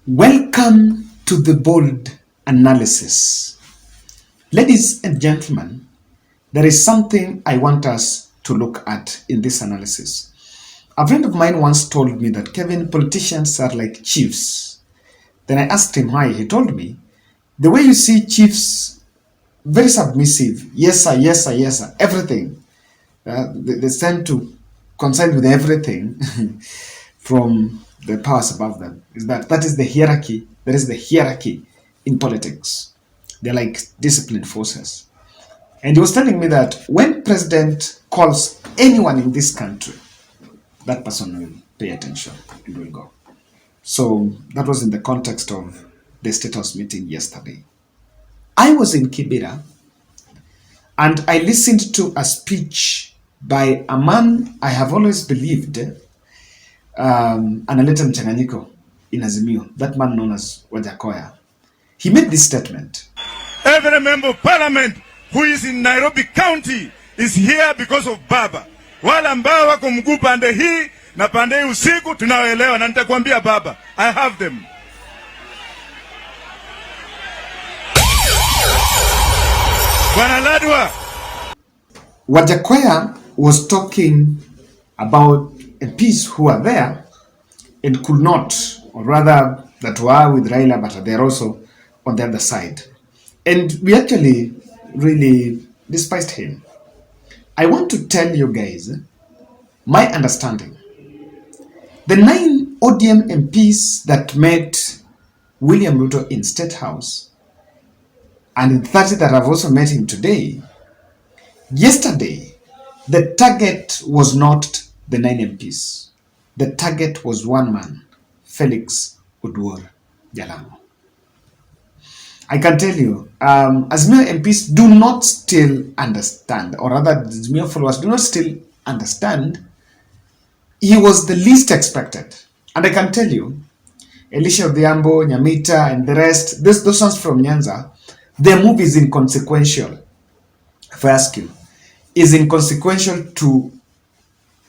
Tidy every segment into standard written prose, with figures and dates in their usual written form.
Welcome to the bold analysis. Ladies and gentlemen, there is something I want us to look at in this analysis. A friend of mine once told me that, Kevin, politicians are like chiefs. Then I asked him why. He told me, the way you see chiefs, very submissive, yes sir, yes sir, yes sir, everything. They tend to concern with everything from the powers above them. That is the hierarchy. There is the hierarchy in politics. They're like disciplined forces. And he was telling me that when president calls anyone in this country, that person will pay attention and will go. So that was in the context of the State House meeting yesterday. I was in Kibera and I listened to a speech by a man I have always believed analeta mchanganyiko in Azimio, that man known as Wajakoya. He made this statement. Every member of parliament who is in Nairobi County is here because of Baba. Wale ambao wako mguu pande hii na pande hii usiku tunaoelewa, na nitakwambia Baba, I have them. Bwana Ladwa. Wajakoya was talking about MPs who are there and could not, or rather that were with Raila, but they're also on the other side. And we actually really despised him. I want to tell you guys my understanding. The 9 ODM MPs that met William Ruto in State House, and the 30 that have also met him today, yesterday, the target was not the 9 MPs. The target was one man, Felix Oduor Jalan'go. I can tell you, Azimio MPs do not still understand, or rather, Azimio followers do not still understand. He was the least expected. And I can tell you, Elisha Odhiambo, Nyamita, and the rest, those ones from Nyanza, their move is inconsequential. If I ask you, is inconsequential to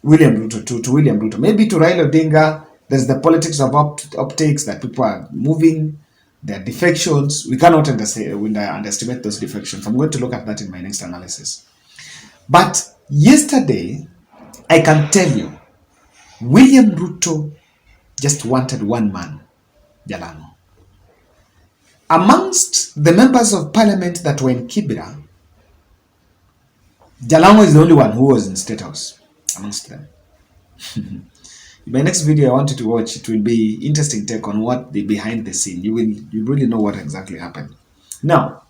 William Ruto, to William Ruto. Maybe to Raila Odinga, there's the politics of optics that people are moving, their defections. We cannot underestimate those defections. I'm going to look at that in my next analysis. But yesterday, I can tell you, William Ruto just wanted one man, Jalan'go. Amongst the members of parliament that were in Kibera, Jalan'go is the only one who was in State House amongst them. In my next video I want you to watch, it will be interesting take on what the behind the scene. You really know what exactly happened. Now,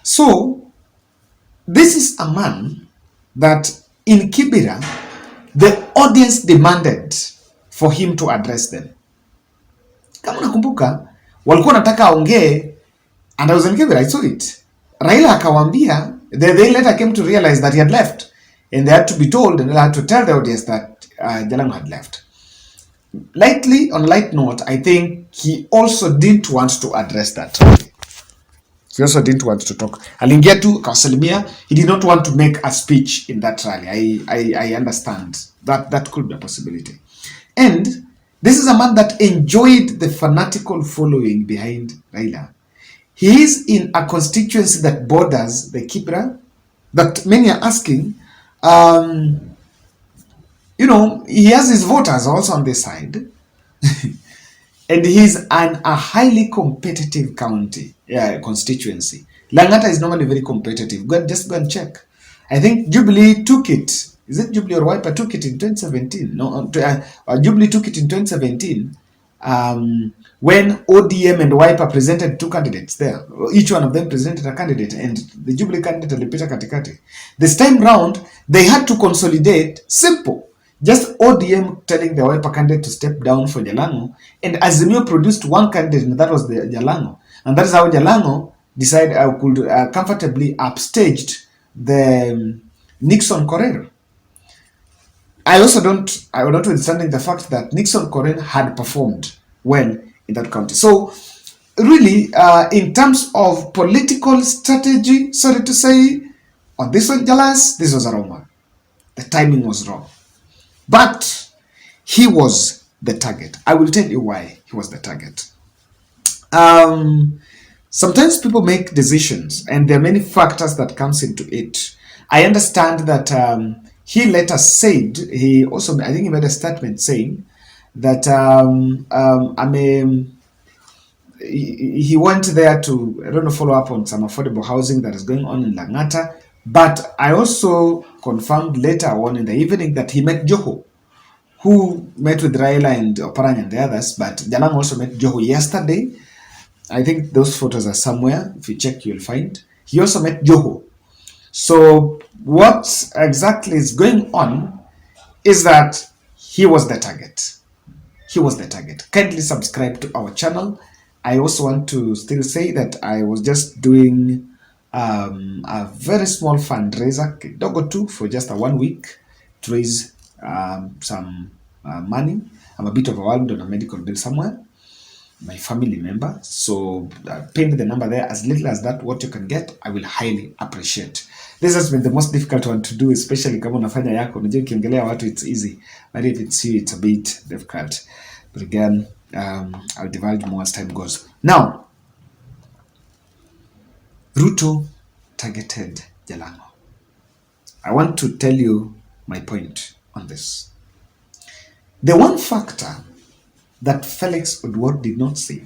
so this is a man that in Kibera, the audience demanded for him to address them. Kama nakumbuka, walikuwa nataka aongee, and I was in Kibera, I saw it. Raila akawaambia, they later came to realize that he had left. And they had to be told, and they had to tell the audience that Jalan'go had left. Lightly, on a light note, I think he also didn't want to address that. He also didn't want to talk. Aliingia tu kawasalimia. He did not want to make a speech in that rally. I understand that could be a possibility. And this is a man that enjoyed the fanatical following behind Raila. He is in a constituency that borders the Kibera, that many are asking, he has his voters also on this side. And he's a highly competitive constituency. Lang'ata is normally very competitive. Just go and check. I think Jubilee took it. Is it Jubilee or Wiper took it in 2017? No, Jubilee took it in 2017 when ODM and Wiper presented 2 candidates there. Each one of them presented a candidate, and the Jubilee candidate alipita katikati. This time round, they had to consolidate. Simple. Just ODM telling the Wiper candidate to step down for Jalan'go, and Azimio produced one candidate, and that was the Jalan'go. And that is how Jalan'go decided could comfortably upstaged the Nixon Korir. I don't understanding the fact that Nixon Korir had performed well in that county. So really, in terms of political strategy, sorry to say, on this one, Jalas, this was a wrong one. The timing was wrong. But he was the target. I will tell you why he was the target. Um, Sometimes people make decisions, and there are many factors that comes into it. I understand that he later said, he also, I think he made a statement saying that he went there to, I don't know, follow up on some affordable housing that is going on in Langata. But I also confirmed later on in the evening that he met JOHO, who met with Raila and Oparanya and the others. But Jalan'go also met JOHO yesterday. I think those photos are somewhere. If you check, you'll find. He also met JOHO. So what exactly is going on is that he was the target. He was the target. Kindly subscribe to our channel. I also want to still say that I was just doing a very small fundraiser, kidogo tu, for just a 1 week to raise some money. I'm a bit overwhelmed on a medical bill somewhere, my family member. So pin the number there, as little as that, what you can get, I will highly appreciate. This has been the most difficult one to do, especially kama unafanya yako. Unajua ukiongelea watu it's easy, but if it's you, it's a bit difficult. But again, I'll divulge more as time goes. Now, Ruto targeted Jalan'go. I want to tell you my point on this. The one factor that Felix Oduor did not see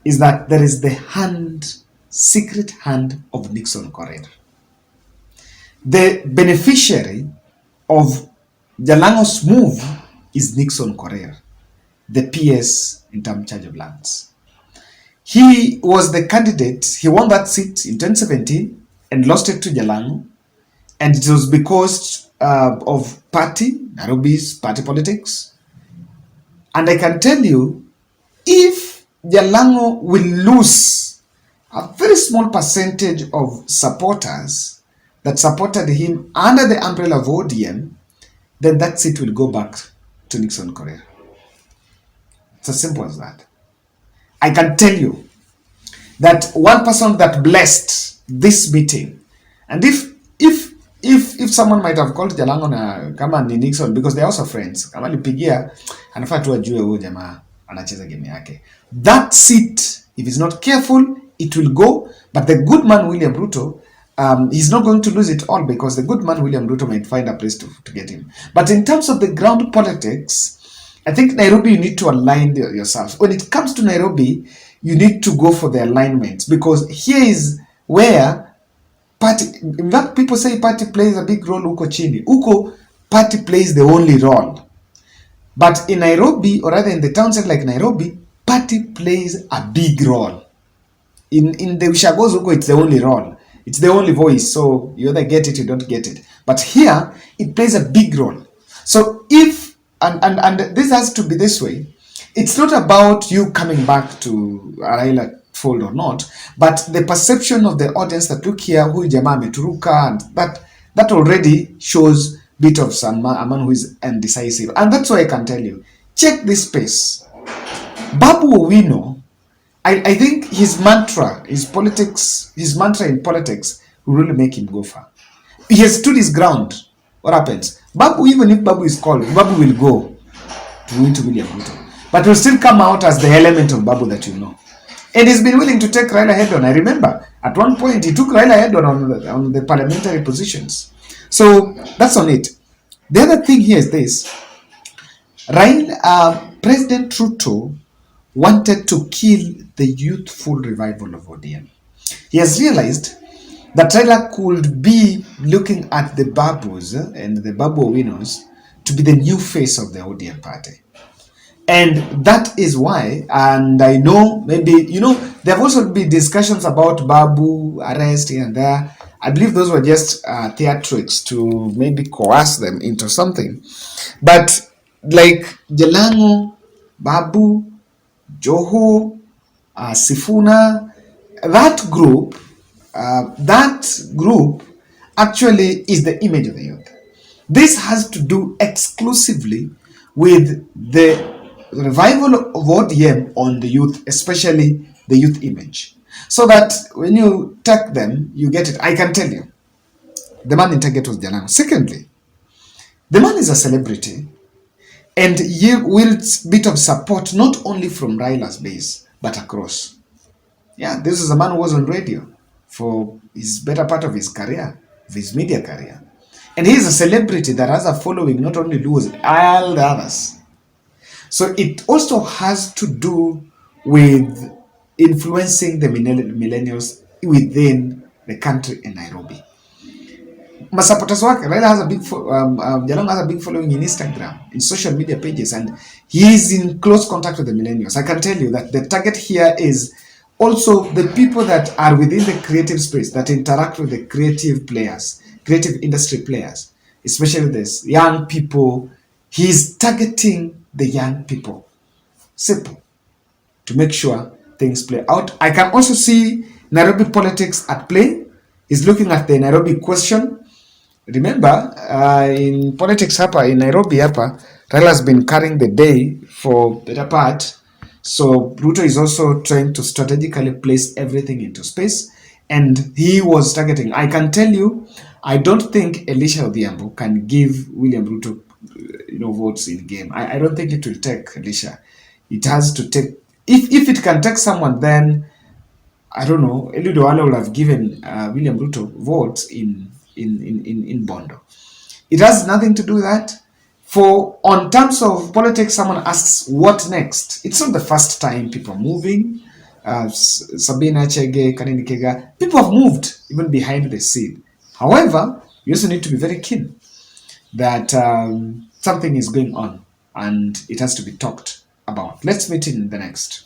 is that there is the secret hand of Nixon Korir. The beneficiary of Jalan'go's move is Nixon Korir, the PS in charge of lands. He was the candidate. He won that seat in 2017 and lost it to Jalan'go, and it was because of Nairobi's party politics. And I can tell you, if Jalan'go will lose a very small percentage of supporters that supported him under the umbrella of ODM, then that seat will go back to Nixon Korir. It's as simple as that. I can tell you that one person that blessed this meeting, and if someone might have called Jalan'go na kama ni Nixon, because they're also friends, kama nipigia anafaa tu ajue huyo jamaa anacheza game yake. That seat, if he's not careful, it will go. But the good man William Ruto, he's not going to lose it all, because the good man William Ruto might find a place to get him. But in terms of the ground politics, I think Nairobi, you need to align yourself. When it comes to Nairobi, you need to go for the alignments, because here is where party, in fact, people say party plays a big role huko chini. Huko, party plays the only role. But in Nairobi, or rather in the township like Nairobi, party plays a big role. In the Ushagos huko, it's the only role. It's the only voice. So you either get it, you don't get it. But here, it plays a big role. So if, and this has to be this way, it's not about you coming back to Raila fold or not, but the perception of the audience that look here, who jamaa ameturuka, and that already shows bit of a man who is indecisive. And that's why I can tell you, check this space. Babu Owino, I think his mantra in politics will really make him go far. He has stood his ground. What happens? Babu, even if Babu is called, Babu will go to William Ruto. But will still come out as the element of Babu that you know. And he's been willing to take Raila head on. I remember at one point he took Raila head on the parliamentary positions. So that's on it. The other thing here is this. President Ruto wanted to kill the youthful revival of ODM. He has realized that Raila could be looking at the Babus and the Babu Owinos to be the new face of the ODM party. And that is why, and I know maybe, there have also been discussions about Babu arrest here and there. I believe those were just theatrics to maybe coerce them into something. But like Jalan'go, Babu, JOHO, Sifuna, that group actually is the image of the youth. This has to do exclusively with the revival of ODM on the youth, especially the youth image. So that when you take them, you get it. I can tell you, the man in target was Jalan'go. Secondly, the man is a celebrity and he wields a bit of support not only from Raila's base, but across. Yeah, this is a man who was on radio for his better part of his career, of his media career. And he is a celebrity that has a following, not only Luos, all the others. So it also has to do with influencing the millennials within the country in Nairobi. Masupporters wake, Raila has a big, Jalan'go has a big following in Instagram, in social media pages, and he is in close contact with the millennials. I can tell you that the target here is also the people that are within the creative space, that interact with the creative players, creative industry players, especially this young people. He's targeting the young people. Simple. To make sure things play out. I can also see Nairobi politics at play. He's looking at the Nairobi question. Remember, in politics hapa, in Nairobi hapa, Raila has been carrying the day for better part. So Ruto is also trying to strategically place everything into space. And he was targeting. I can tell you, I don't think Elisha Odhiambo can give William Ruto, votes in game. I don't think it will take Elisha. It has to take, if it can take someone, then I don't know, Eliud Owalo will have given William Ruto votes in Bondo. It has nothing to do with that. For on terms of politics, someone asks what next. It's not the first time people are moving. Sabina Chege, Kanini Kega, people have moved even behind the scene. However, you also need to be very keen that something is going on and it has to be talked about. Let's meet in the next.